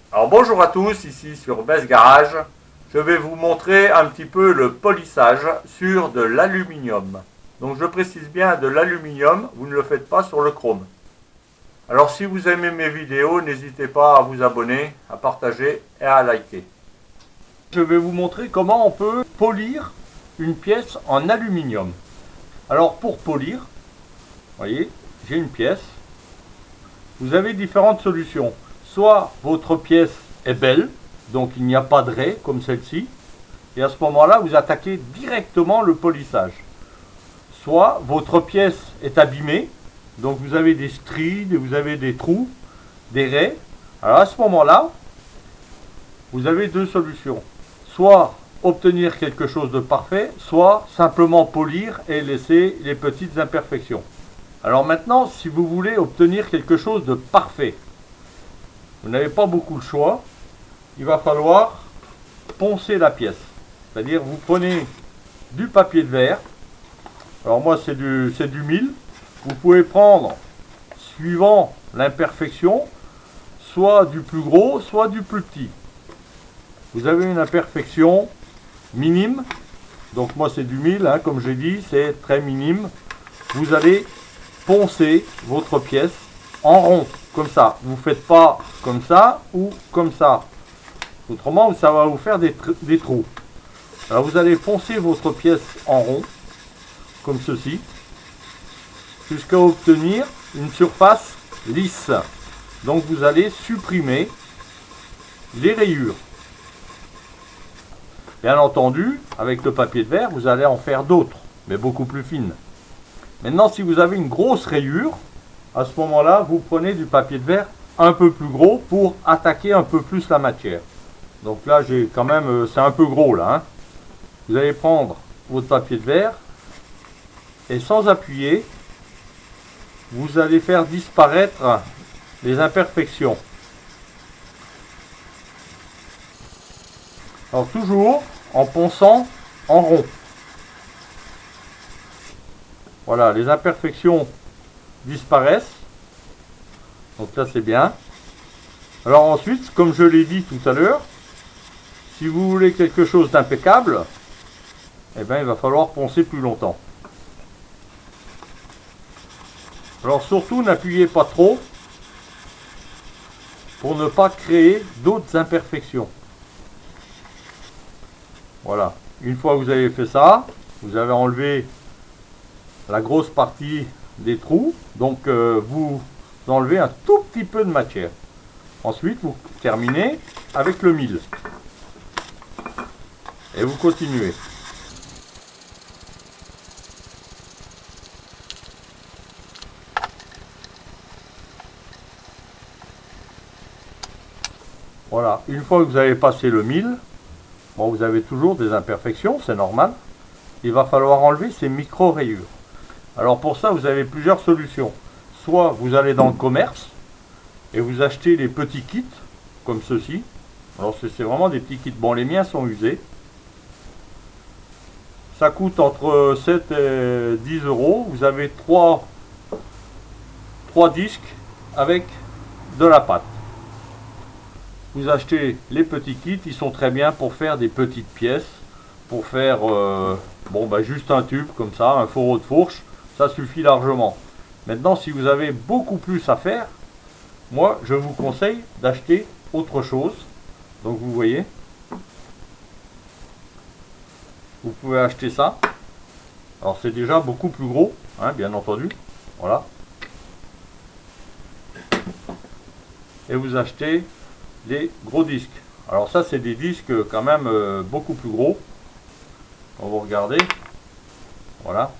Alors bonjour à tous, ici sur Best Garage. Je vais vous montrer un petit peu le polissage sur de l'aluminium. Donc je précise bien de l'aluminium, vous ne le faites pas sur le chrome. Alors si vous aimez mes vidéos, n'hésitez pas à vous abonner, à partager et à liker. Je vais vous montrer comment on peut polir une pièce en aluminium. Alors pour polir, vous voyez, j'ai une pièce. Vous avez différentes solutions. Soit votre pièce est belle, donc il n'y a pas de raie comme celle-ci, et à ce moment-là, vous attaquez directement le polissage. Soit votre pièce est abîmée, donc vous avez des stries, vous avez des trous, des raies. Alors à ce moment-là, vous avez deux solutions. Soit obtenir quelque chose de parfait, soit simplement polir et laisser les petites imperfections. Alors maintenant, si vous voulez obtenir quelque chose de parfait, vous n'avez pas beaucoup le choix, il va falloir poncer la pièce. C'est-à-dire vous prenez du papier de verre, alors moi c'est du 1000, vous pouvez prendre, suivant l'imperfection, soit du plus gros, soit du plus petit. Vous avez une imperfection minime, donc moi c'est du 1000, hein, comme j'ai dit, c'est très minime. Vous allez poncer votre pièce en rond, comme ça. Vous ne faites pas comme ça ou comme ça. Autrement, ça va vous faire des trous. Alors vous allez poncer votre pièce en rond, comme ceci, jusqu'à obtenir une surface lisse. Donc vous allez supprimer les rayures. Bien entendu, avec le papier de verre, vous allez en faire d'autres, mais beaucoup plus fines. Maintenant, si vous avez une grosse rayure, à ce moment-là, vous prenez du papier de verre un peu plus gros pour attaquer un peu plus la matière. Donc là, j'ai quand même, c'est un peu gros là. Hein. Vous allez prendre votre papier de verre et sans appuyer, vous allez faire disparaître les imperfections. Alors toujours en ponçant en rond. Voilà, les imperfections disparaissent. Donc là c'est bien. Alors ensuite, comme je l'ai dit tout à l'heure, si vous voulez quelque chose d'impeccable, eh bien il va falloir poncer plus longtemps. Alors surtout n'appuyez pas trop pour ne pas créer d'autres imperfections. Voilà, une fois que vous avez fait ça, vous avez enlevé la grosse partie des trous, donc vous enlevez un tout petit peu de matière. Ensuite, vous terminez avec le 1000 et vous continuez. Voilà, une fois que vous avez passé le 1000, bon, vous avez toujours des imperfections, c'est normal. Il va falloir enlever ces micro-rayures. Alors pour ça, vous avez plusieurs solutions. Soit vous allez dans le commerce et vous achetez les petits kits, comme ceci. Alors c'est vraiment des petits kits. Bon, les miens sont usés. Ça coûte entre 7 et 10 euros. Vous avez 3 disques avec de la pâte. Vous achetez les petits kits, ils sont très bien pour faire des petites pièces. Pour faire juste un tube comme ça, un fourreau de fourche. Ça suffit largement. Maintenant, si vous avez beaucoup plus à faire, moi, je vous conseille d'acheter autre chose. Donc, vous voyez, vous pouvez acheter ça. Alors, c'est déjà beaucoup plus gros, hein, bien entendu. Voilà. Et vous achetez les gros disques. Alors, ça, c'est des disques quand même beaucoup plus gros. Quand vous regardez, voilà.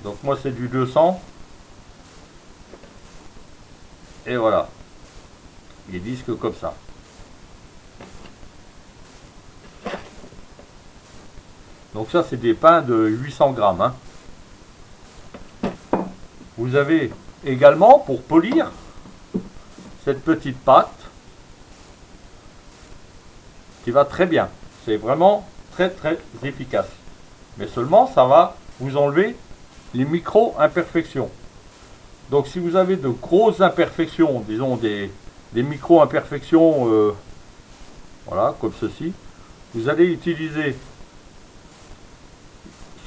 Donc moi c'est du 200 et voilà, les disques comme ça. Donc ça c'est des pains de 800 grammes. Hein. Vous avez également pour polir cette petite pâte qui va très bien. C'est vraiment très efficace. Mais seulement ça va vous enlever les micro-imperfections. Donc si vous avez de grosses imperfections, disons des des micro-imperfections, voilà, comme ceci, vous allez utiliser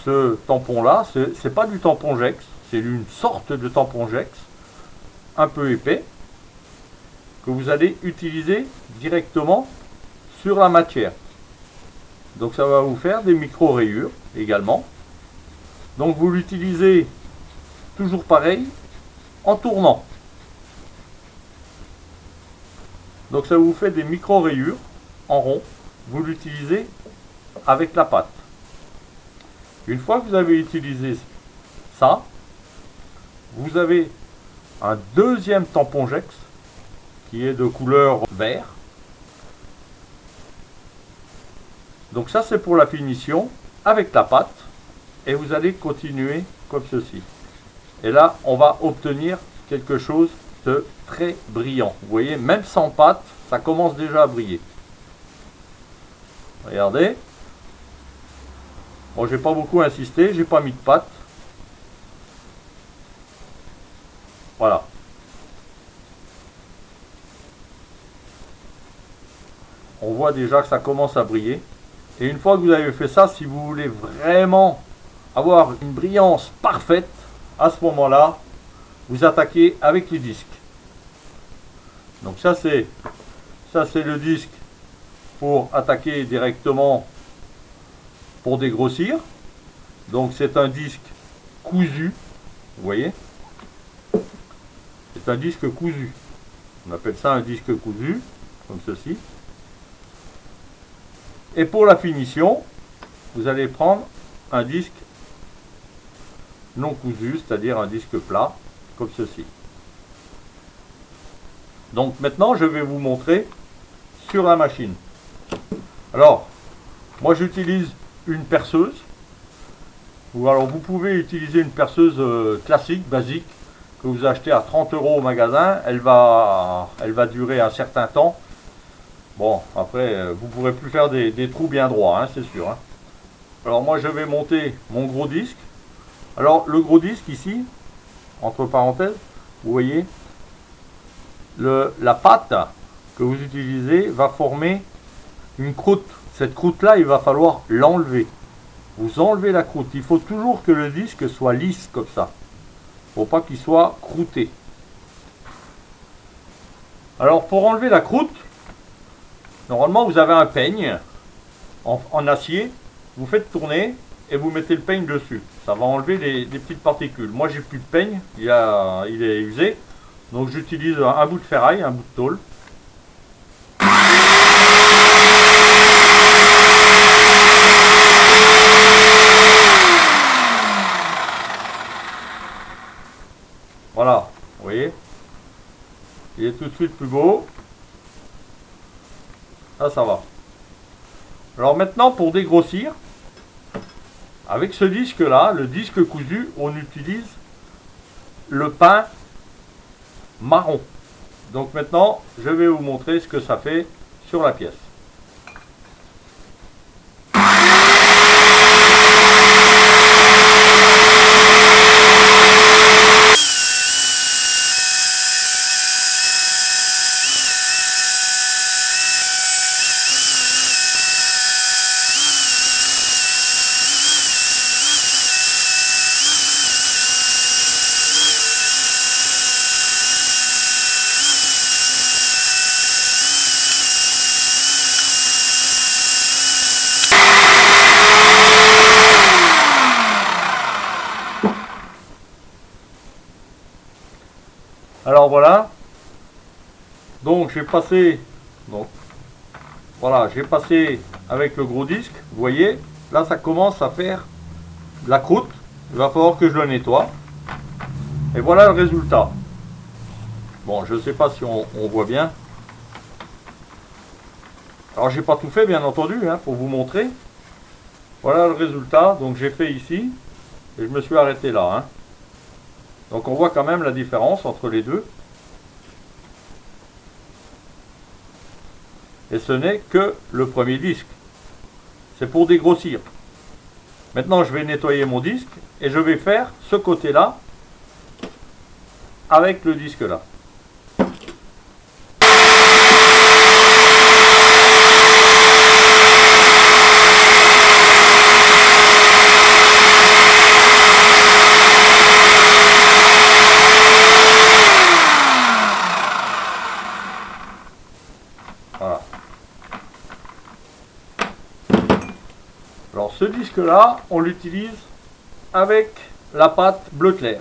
ce tampon-là. C'est pas du tampon Jex, c'est une sorte de tampon Jex, un peu épais, que vous allez utiliser directement sur la matière. Donc ça va vous faire des micro-rayures également. Donc vous l'utilisez toujours pareil, en tournant. Donc ça vous fait des micro-rayures en rond. Vous l'utilisez avec la pâte. Une fois que vous avez utilisé ça, vous avez un deuxième tampon Jex qui est de couleur vert. Donc ça c'est pour la finition avec la pâte. Et vous allez continuer comme ceci. Et là, on va obtenir quelque chose de très brillant. Vous voyez, même sans pâte, ça commence déjà à briller. Regardez. Bon, j'ai pas beaucoup insisté, j'ai pas mis de pâte. Voilà. On voit déjà que ça commence à briller. Et une fois que vous avez fait ça, si vous voulez vraiment avoir une brillance parfaite, à ce moment-là, vous attaquez avec les disques. Donc ça c'est le disque pour attaquer directement pour dégrossir. Donc c'est un disque cousu, vous voyez, c'est un disque cousu. On appelle ça un disque cousu, comme ceci. Et pour la finition, vous allez prendre un disque non cousu, c'est-à-dire un disque plat, comme ceci. Donc maintenant, je vais vous montrer sur la machine. Alors, moi j'utilise une perceuse. Ou alors vous pouvez utiliser une perceuse classique, basique, que vous achetez à 30 € au magasin. Elle va durer un certain temps. Bon, après, vous ne pourrez plus faire des trous bien droits, hein, c'est sûr. Hein. Alors moi je vais monter mon gros disque. Alors le gros disque ici, entre parenthèses, vous voyez, la pâte que vous utilisez va former une croûte. Cette croûte-là, il va falloir l'enlever. Vous enlevez la croûte. Il faut toujours que le disque soit lisse comme ça. Il ne faut pas qu'il soit croûté. Alors pour enlever la croûte, normalement vous avez un peigne en acier. Vous faites tourner et vous mettez le peigne dessus. Ça va enlever les petites particules. Moi j'ai plus de peigne, il est usé. Donc j'utilise un bout de ferraille, un bout de tôle. Voilà, vous voyez, il est tout de suite plus beau. Là ça va. Alors maintenant pour dégrossir, avec ce disque là, le disque cousu, on utilise le pain marron. Donc maintenant je vais vous montrer ce que ça fait sur la pièce. Alors voilà, donc j'ai passé, voilà, j'ai passé avec le gros disque, vous voyez, là ça commence à faire de la croûte, il va falloir que je le nettoie, et voilà le résultat. Bon, je ne sais pas si on voit bien, alors j'ai pas tout fait bien entendu, hein, pour vous montrer, voilà le résultat, donc j'ai fait ici, et je me suis arrêté là, hein. Donc on voit quand même la différence entre les deux. Et ce n'est que le premier disque. C'est pour dégrossir. Maintenant je vais nettoyer mon disque et je vais faire ce côté-là avec le disque là. ce disque-là, on l'utilise avec la pâte bleu clair.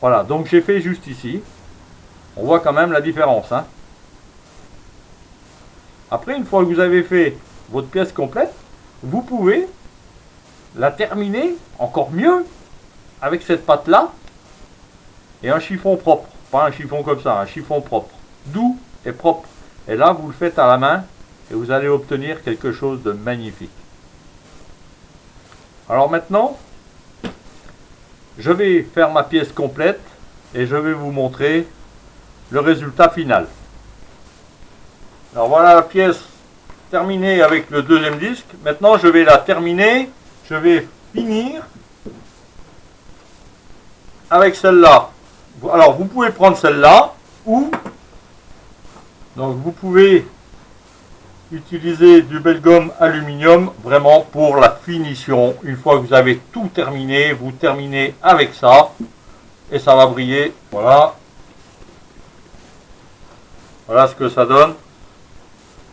Voilà, donc j'ai fait juste ici. On voit quand même la différence, hein. Après, une fois que vous avez fait votre pièce complète, vous pouvez la terminer encore mieux avec cette pâte-là et un chiffon propre. Pas un chiffon comme ça, un chiffon propre. Doux et propre. Et là, vous le faites à la main et vous allez obtenir quelque chose de magnifique. Alors maintenant, je vais faire ma pièce complète et je vais vous montrer le résultat final. Alors voilà la pièce terminée avec le deuxième disque. Maintenant je vais la terminer, je vais finir avec celle-là. Alors vous pouvez prendre celle-là ou donc vous pouvez utiliser du Belgum aluminium vraiment pour la finition. Une fois que vous avez tout terminé, vous terminez avec ça et ça va briller. Voilà. Voilà ce que ça donne.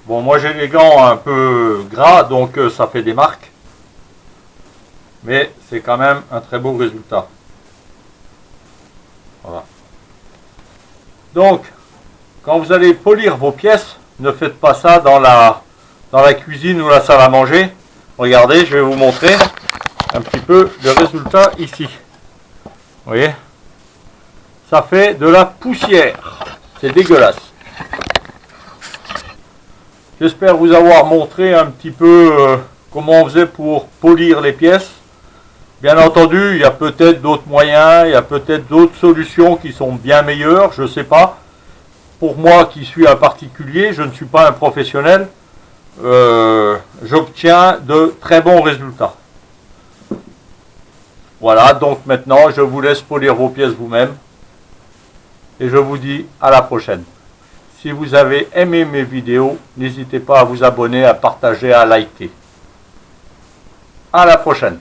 Bon, moi j'ai les gants un peu gras, donc ça fait des marques. Mais c'est quand même un très beau résultat. Voilà. Donc, quand vous allez polir vos pièces, ne faites pas ça dans la cuisine ou la salle à manger. Regardez, je vais vous montrer un petit peu le résultat ici. Vous voyez? Ça fait de la poussière. C'est dégueulasse. J'espère vous avoir montré un petit peu comment on faisait pour polir les pièces. Bien entendu, il y a peut-être d'autres moyens, il y a peut-être d'autres solutions qui sont bien meilleures, je ne sais pas. Pour moi qui suis un particulier, je ne suis pas un professionnel, j'obtiens de très bons résultats. Voilà, donc maintenant je vous laisse polir vos pièces vous-même. Et je vous dis à la prochaine. Si vous avez aimé mes vidéos, n'hésitez pas à vous abonner, à partager, à liker. À la prochaine.